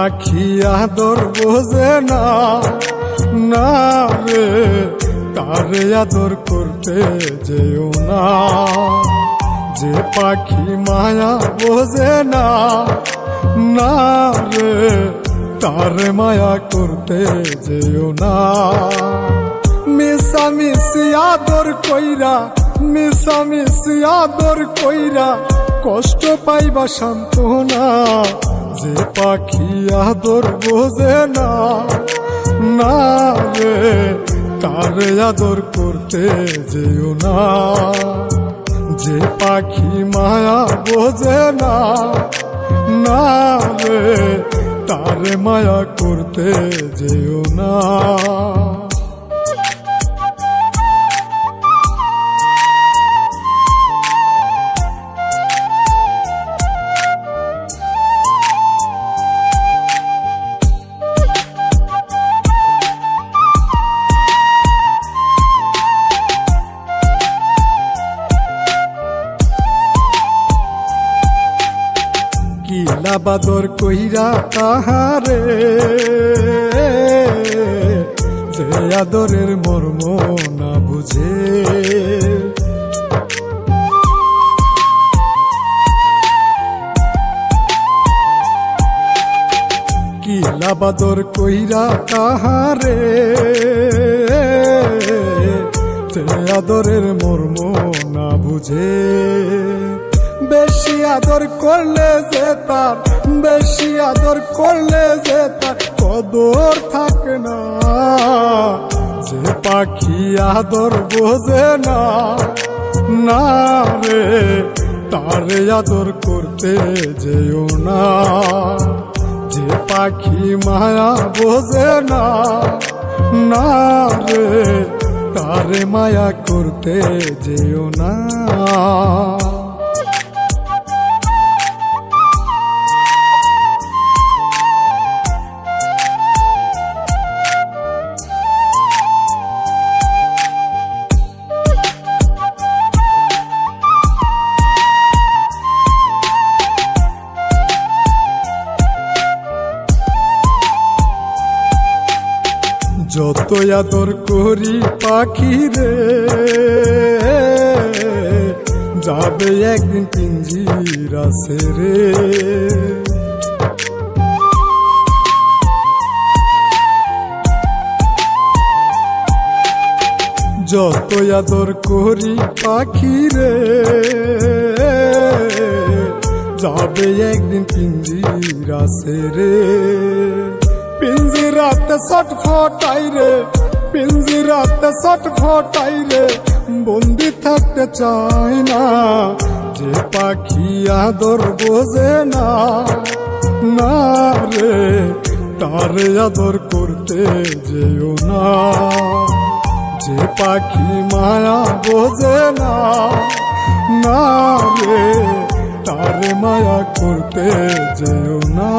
পাখি আদর বোঝে না, না রে তারে আদর করতে যেও না। যে পাখি মায়া বোঝে না, না রে তারে মায়া করতে যেও না। মিশামিশি আদর কইরা, মিশামিশি আদর কইরা কষ্ট পাইবা সান্ত্বনা। যে পাখি আদর বোঝে না, না রে তারে আদর করতে যেও না। যে পাখি মায়া বোঝে না, না রে তারে মায়া করতে যেও না। কিলা বাদর কইরা তাহারে, যে আদরের মর্ম না বুঝে। কিলা বাদর কইরা তাহারে, যে আদরের মর্ম না বুঝে। বেশি আদর করলে যে তার, বেশি আদর করলে যে তার কদর থাকে না। যে পাখি আদর বোঝে না, না রে তারে আদর করতে যেও না। যে পাখি মায়া বোঝে না, না রে তারে মায়া করতে যেও না। যত আদর করি পাখি রে, যাবে একদিন পিঞ্জিরা ছেড়ে। যত আদর করি পাখি রে, যাবে একদিন পিঞ্জিরা ছেড়ে। পিঞ্জিরাতে ছটফটাই রে, পিঞ্জিরাতে ছটফটাই রে, বন্দি থাকতে চাই না। যে পাখি আদর বোঝে না, না রে তারে আদর করতে যেও না। যে পাখি মায়া বোঝে না, না রে তারে মায়া করতে যেও না।